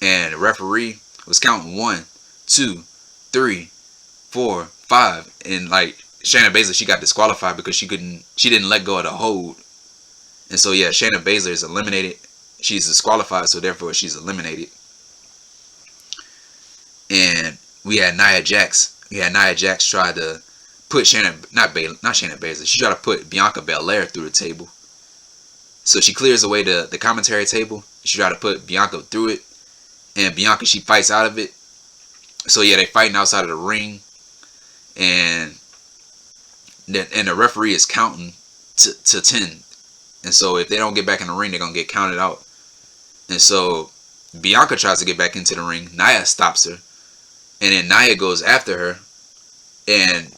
And the referee was counting 1, 2, 3, 4, 5. And like Shayna Baszler, she got disqualified because she didn't let go of the hold. And so yeah, Shayna Baszler is eliminated. She's disqualified, so therefore she's eliminated. And we had Nia Jax. Nia Jax tried to put Shayna Baszler. She tried to put Bianca Belair through the table. So she clears away the commentary table. She tried to put Bianca through it, and Bianca, she fights out of it. So yeah, they fighting outside of the ring, and the referee is counting to 10. And so if they don't get back in the ring, they're going to get counted out. And so Bianca tries to get back into the ring. Nia stops her. And then Nia goes after her. And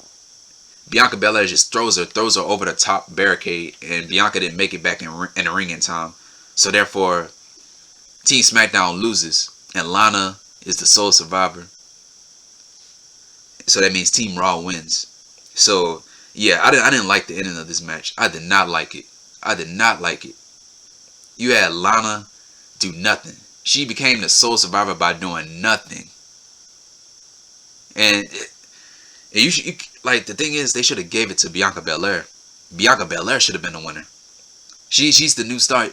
Bianca Belair just throws her over the top barricade. And Bianca didn't make it back in the ring in time. So therefore, Team SmackDown loses. And Lana is the sole survivor. So that means Team Raw wins. So yeah, I didn't like the ending of this match. I did not like it. You had Lana do nothing. She became the sole survivor by doing nothing. And the thing is, they should have gave it to Bianca Belair. Bianca Belair should have been the winner. She's the new star.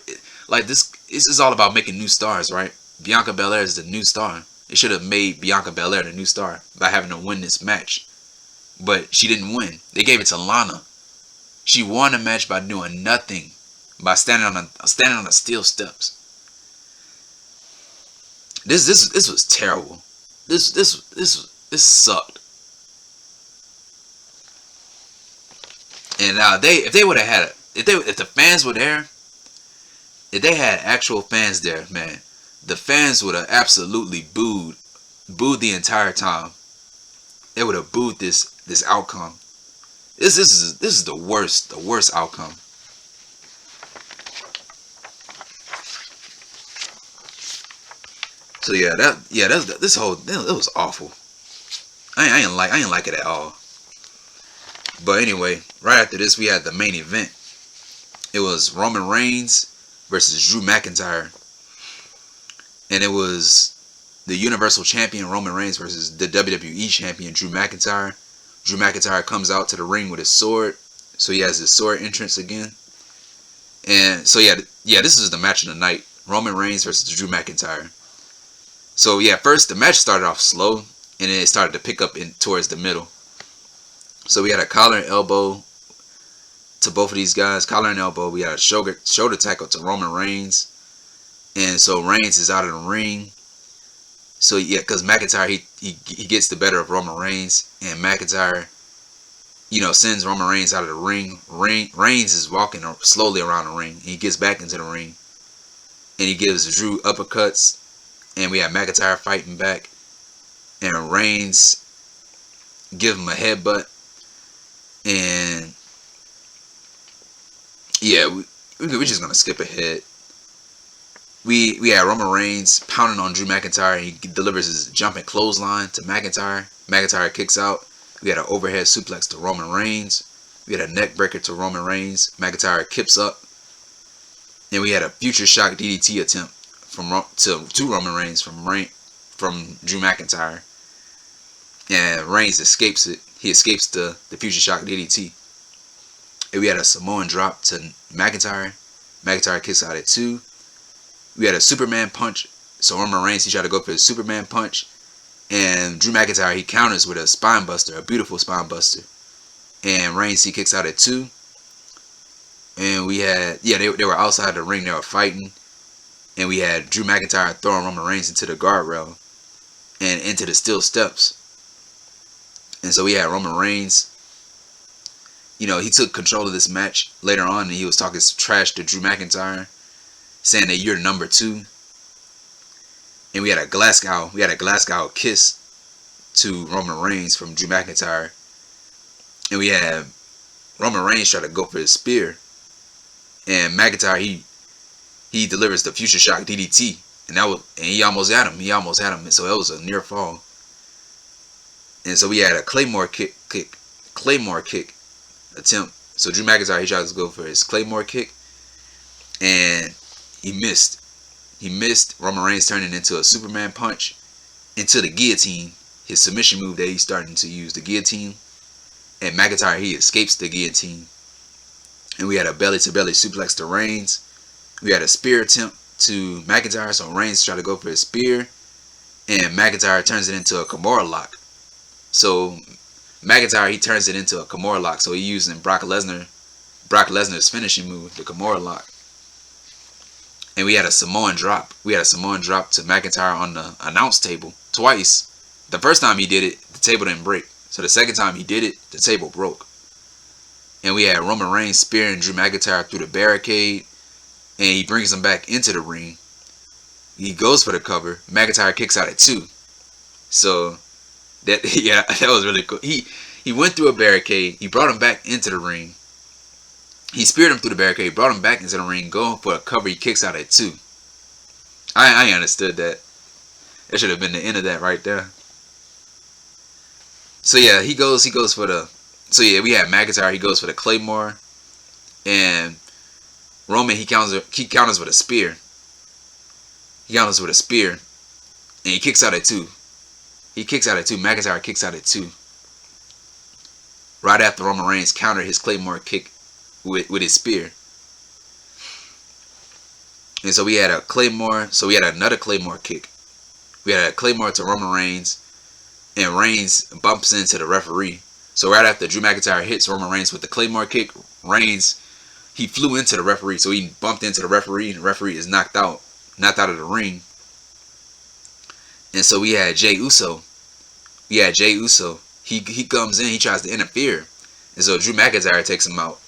Like this is all about making new stars, right? Bianca Belair is the new star. They should have made Bianca Belair the new star by having her win this match. But she didn't win. They gave it to Lana. She won the match by doing nothing, by standing on the steel steps. This was terrible. This sucked. And now if they would have had if the fans were there, if they had actual fans there, man, the fans would have absolutely booed the entire time. They would have booed this outcome. This is the worst outcome. So yeah, this whole it was awful. I ain't like it at all. But anyway, right after this we had the main event. It was Roman Reigns versus Drew McIntyre, and it was the Universal Champion Roman Reigns versus the WWE Champion Drew McIntyre. Drew McIntyre comes out to the ring with his sword. So he has his sword entrance again. And so yeah, this is the match of the night. Roman Reigns versus Drew McIntyre. So yeah, first the match started off slow, and then it started to pick up towards the middle. So we had a collar and elbow to both of these guys. Collar and elbow. We had a shoulder tackle to Roman Reigns. And so Reigns is out of the ring. So yeah, because McIntyre, he gets the better of Roman Reigns, and McIntyre, sends Roman Reigns out of the ring. Reigns is walking slowly around the ring. He gets back into the ring. And he gives Drew uppercuts. And we have McIntyre fighting back. And Reigns give him a headbutt. And yeah, we're just going to skip ahead. We had Roman Reigns pounding on Drew McIntyre. He delivers his jumping clothesline to McIntyre. McIntyre kicks out. We had an overhead suplex to Roman Reigns. We had a neck breaker to Roman Reigns. McIntyre kips up. And we had a future shock DDT attempt to Roman Reigns from Drew McIntyre. And Reigns escapes it. He escapes the future shock DDT. And we had a Samoan drop to McIntyre. McIntyre kicks out at 2. We had a Superman punch. So Roman Reigns, he tried to go for his Superman punch. And Drew McIntyre, he counters with a spine buster, a beautiful spine buster. And Reigns, he kicks out at 2. And we had, they were outside the ring. They were fighting. And we had Drew McIntyre throwing Roman Reigns into the guardrail and into the steel steps. And so we had Roman Reigns. He took control of this match later on. And he was talking trash to Drew McIntyre, saying that you're number 2. And we had a Glasgow kiss to Roman Reigns from Drew McIntyre. And we had Roman Reigns try to go for his spear. And McIntyre, he delivers the future shock DDT. And he almost had him. And so it was a near fall. And so we had a Claymore kick attempt. So Drew McIntyre, he tries to go for his Claymore kick. And he missed. Roman Reigns turning into a Superman punch into the guillotine. His submission move that he's starting to use, the guillotine. And McIntyre, he escapes the guillotine. And we had a belly-to-belly suplex to Reigns. We had a spear attempt to McIntyre. So Reigns tried to go for his spear. And McIntyre turns it into a Kimura lock. So McIntyre, he turns it into a Kimura lock. So he's using Brock Lesnar's finishing move, the Kimura lock. And we had a Samoan drop. To McIntyre on the announce table twice. The first time he did it, the table didn't break. So the second time he did it, the table broke. And we had Roman Reigns spearing Drew McIntyre through the barricade. And he brings him back into the ring. He goes for the cover. McIntyre kicks out at 2. So that was really cool. He went through a barricade. He brought him back into the ring. He speared him through the barricade, brought him back into the ring, going for a cover. He kicks out at 2. I understood that. That should have been the end of that right there. So yeah, he goes for the. So yeah, we had McIntyre. He goes for the Claymore, and Roman he counters with a spear. And he kicks out at 2. McIntyre kicks out at 2. Right after Roman Reigns countered his Claymore kick with his spear. And so we had a Claymore. So we had another Claymore kick. We had a Claymore to Roman Reigns. And Reigns bumps into the referee. So right after Drew McIntyre hits Roman Reigns with the Claymore kick, Reigns, he flew into the referee. So he bumped into the referee. And the referee is knocked out of the ring. And so we had Jey Uso. He comes in. He tries to interfere. And so Drew McIntyre takes him out.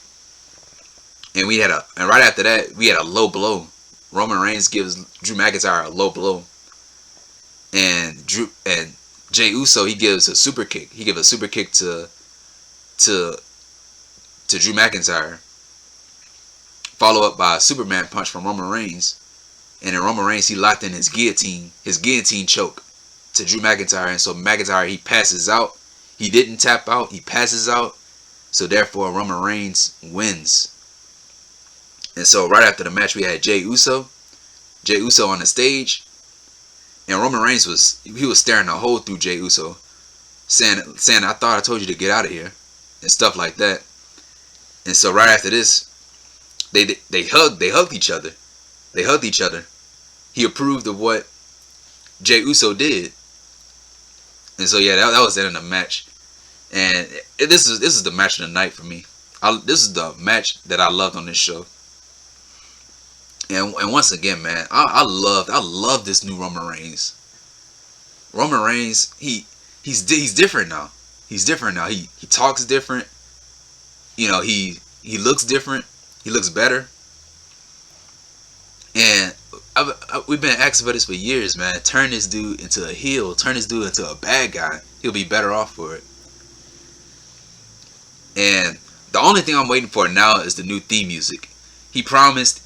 And right after that, we had a low blow. Roman Reigns gives Drew McIntyre a low blow. And Jey Uso, he gives a super kick. He gives a super kick to Drew McIntyre. Followed up by a Superman punch from Roman Reigns. And then Roman Reigns, he locked in his guillotine choke to Drew McIntyre. And so McIntyre, he passes out. He didn't tap out. He passes out. So therefore, Roman Reigns wins. And so right after the match, we had Jey Uso on the stage. And Roman Reigns was staring a hole through Jey Uso, saying, I thought I told you to get out of here, and stuff like that. And so right after this, they hugged each other. He approved of what Jey Uso did. And so yeah, that was the end of the match. And this is the match of the night for me. This is the match that I loved on this show. And once again, man, I love this new Roman Reigns. Roman Reigns, he's different now. He talks different. You know, he looks different. He looks better. And we've been asking for this for years, man. Turn this dude into a heel. Turn this dude into a bad guy. He'll be better off for it. And the only thing I'm waiting for now is the new theme music. He promised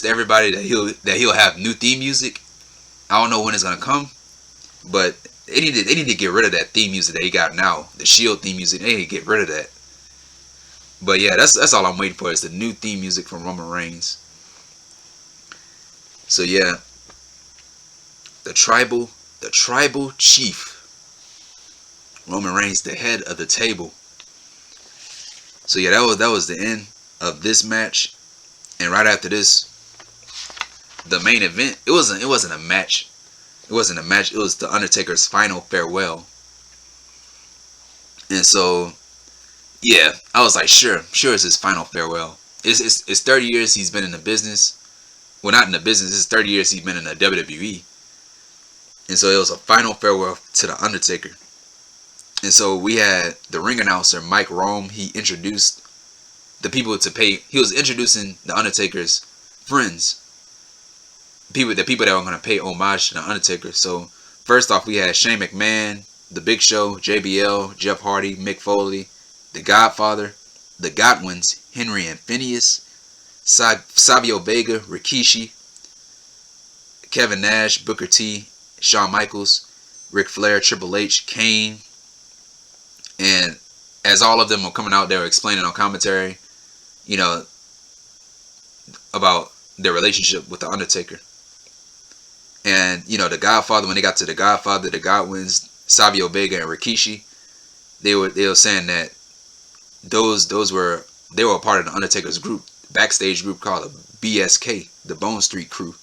everybody that he'll have new theme music. I don't know when it's gonna come, but they need to get rid of that theme music that he got now. The Shield theme music. They need to get rid of that. But yeah, that's all I'm waiting for is the new theme music from Roman Reigns. So yeah, the tribal chief, Roman Reigns, the head of the table. So yeah, that was the end of this match. And right after this, the main event. It wasn't a match. It wasn't a match. It was the Undertaker's final farewell. And so, yeah, I was like, sure, it's his final farewell. It's 30 years he's been in the business. Well, not in the business. It's 30 years he's been in the WWE. And so it was a final farewell to the Undertaker. And so we had the ring announcer, Mike Rome. He introduced the people to pay. He was introducing the Undertaker's friends. The people that were going to pay homage to the Undertaker. So first off, we had Shane McMahon, The Big Show, JBL, Jeff Hardy, Mick Foley, The Godfather, The Godwins, Henry and Phineas, Savio Vega, Rikishi, Kevin Nash, Booker T, Shawn Michaels, Ric Flair, Triple H, Kane. And as all of them were coming out, they were explaining on commentary, you know, about their relationship with the Undertaker. And, you know, the Godfather, when they got to the Godfather, the Godwins, Savio Vega and Rikishi, they were saying that they were a part of the Undertaker's group, backstage group called the BSK, the Bone Street Crew.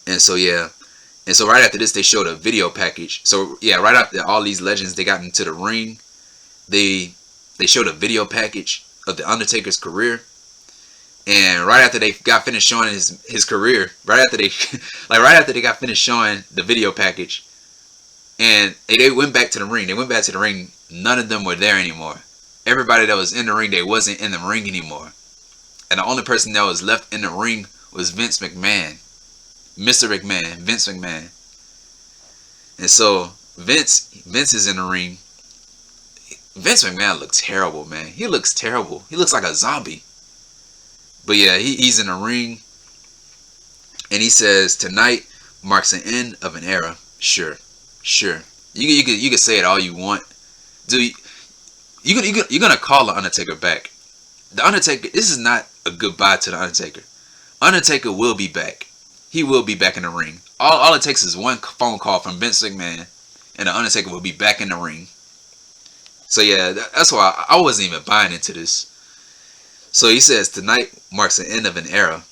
And so yeah, and so right after this, they showed a video package. So yeah, right after all these legends, they got into the ring, they showed a video package of the Undertaker's career. And right after they got finished showing his career, right after they got finished showing the video package, and they went back to the ring. They went back to the ring. None of them were there anymore. Everybody that was in the ring, they wasn't in the ring anymore. And the only person that was left in the ring was Vince McMahon. Mr. McMahon, Vince McMahon. And so Vince is in the ring. Vince McMahon looks terrible, man. He looks terrible. He looks like a zombie. But yeah, he's in the ring. And he says, tonight marks the end of an era. Sure. You could say it all you want. Dude, you're gonna call the Undertaker back. The Undertaker, this is not a goodbye to the Undertaker. Undertaker will be back. He will be back in the ring. All it takes is one phone call from Vince McMahon, and the Undertaker will be back in the ring. So yeah, that's why I wasn't even buying into this. So he says, tonight marks the end of an era.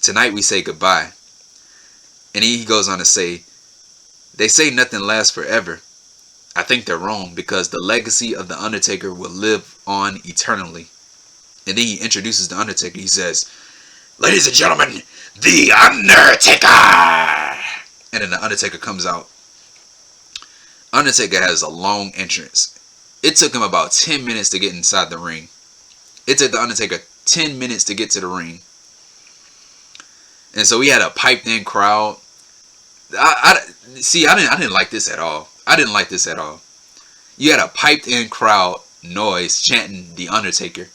Tonight we say goodbye. And he goes on to say, they say nothing lasts forever. I think they're wrong, because the legacy of the Undertaker will live on eternally. And then he introduces the Undertaker. He says, ladies and gentlemen, the Undertaker! And then the Undertaker comes out. Undertaker has a long entrance. It took him about 10 minutes to get inside the ring. It took the Undertaker 10 minutes to get to the ring. And so we had a piped in crowd. I didn't like this at all. You had a piped in crowd noise chanting the Undertaker.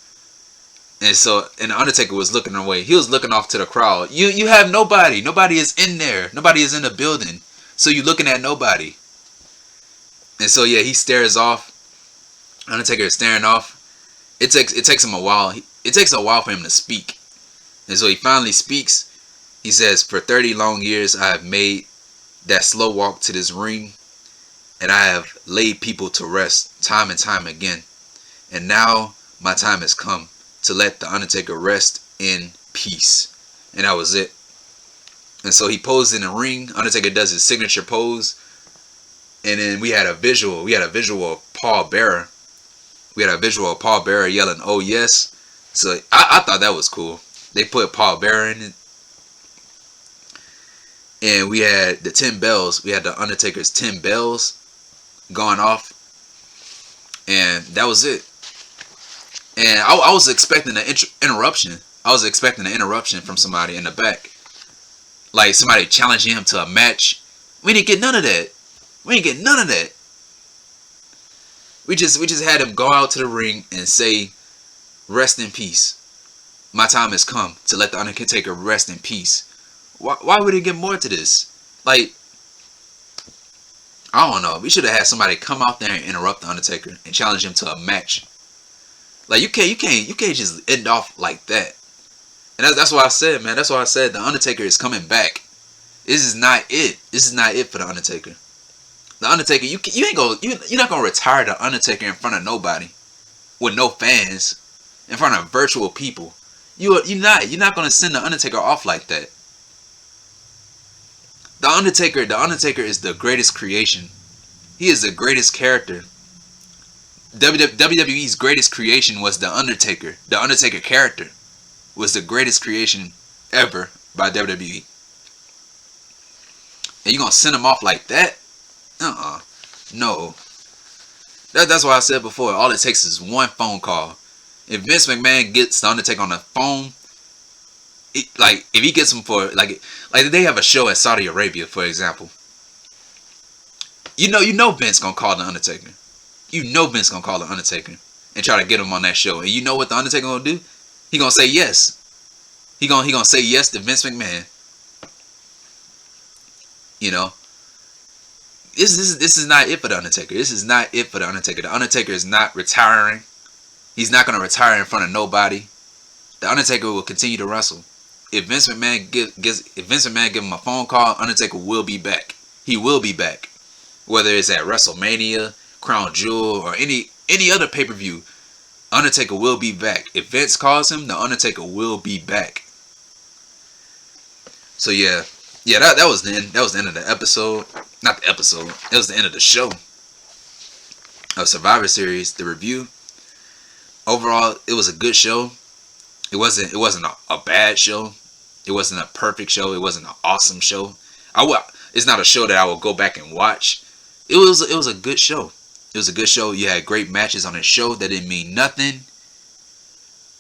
And the Undertaker was looking away. He was looking off to the crowd. You have nobody. Nobody is in there. Nobody is in the building. So you're looking at nobody. And so yeah, he stares off. Undertaker is staring off. It takes him a while. It takes a while for him to speak. And so he finally speaks. He says, for 30 long years I have made that slow walk to this ring. And I have laid people to rest time and time again. And now my time has come to let the Undertaker rest in peace. And that was it. And so he posed in the ring. Undertaker does his signature pose. And then we had a visual. Of Paul Bearer. Yelling, oh yes. So I thought that was cool. They put Paul Bearer in it. And we had the 10 bells. We had the Undertaker's 10 bells going off. And that was it. And I was expecting an interruption. I was expecting an interruption from somebody in the back. Like somebody challenging him to a match. We didn't get none of that. We didn't get none of that. We just had him go out to the ring and say, "Rest in peace. My time has come to let the Undertaker rest in peace." Why would it get more to this? Like, I don't know. We should have had somebody come out there and interrupt the Undertaker and challenge him to a match. Like, you can't just end off like that. And that's why I said, man. That's why I said the Undertaker is coming back. This is not it. This is not it for the Undertaker. The Undertaker, you're not gonna retire the Undertaker in front of nobody, with no fans, in front of virtual people. You're not gonna send the Undertaker off like that. The Undertaker is the greatest creation. He is the greatest character. WWE's greatest creation was the Undertaker. The Undertaker character was the greatest creation ever by WWE. And you gonna send him off like that? No. That's why I said before, all it takes is one phone call. If Vince McMahon gets the Undertaker on the phone, if he gets him for like they have a show at Saudi Arabia, for example. You know Vince gonna call the Undertaker. You know Vince gonna call the Undertaker and try to get him on that show. And you know what the Undertaker gonna do? He gonna say yes. He gonna say yes to Vince McMahon. You know. This is not it for the Undertaker. This is not it for the Undertaker. The Undertaker is not retiring. He's not gonna retire in front of nobody. The Undertaker will continue to wrestle. If Vince McMahon give him a phone call, Undertaker will be back. He will be back. Whether it's at WrestleMania, Crown Jewel, or any other pay-per-view, Undertaker will be back. If Vince calls him, the Undertaker will be back. So yeah, that was the end. That was the end of the episode. Not the episode. It was the end of the show of Survivor Series. The review. Overall, it was a good show. It wasn't a bad show. It wasn't a perfect show. It wasn't an awesome show. It's not a show that I will go back and watch. It was a good show. It was a good show. You had great matches on the show that didn't mean nothing.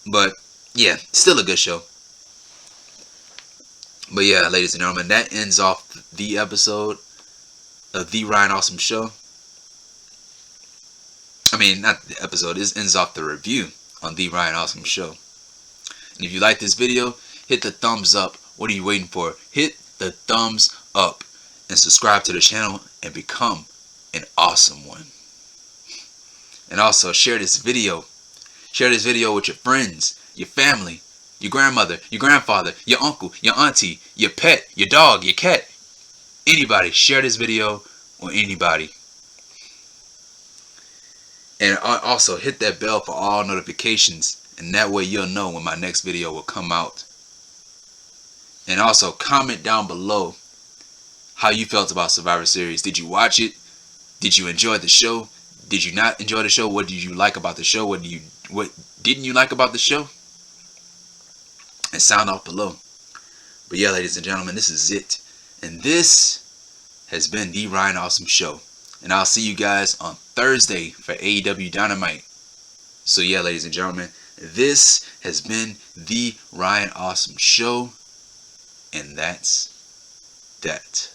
But yeah, still a good show. But yeah, ladies and gentlemen, that ends off the episode of The Ryan Awesome Show. I mean, not the episode. This ends off the review on The Ryan Awesome Show. And if you like this video, hit the thumbs up. What are you waiting for? Hit the thumbs up and subscribe to the channel and become an awesome one. And also share this video. Share this video with your friends, your family, your grandmother, your grandfather, your uncle, your auntie, your pet, your dog, your cat. Anybody. Share this video with anybody. And also hit that bell for all notifications. And that way you'll know when my next video will come out. And also comment down below how you felt about Survivor Series. Did you watch it? Did you enjoy the show? Did you not enjoy the show? What did you like about the show? What didn't you like about the show? And sound off below. But yeah, ladies and gentlemen, this is it. And this has been The Ryan Awesome Show. And I'll see you guys on Thursday for AEW Dynamite. So yeah, ladies and gentlemen, this has been The Ryan Awesome Show. And that's that.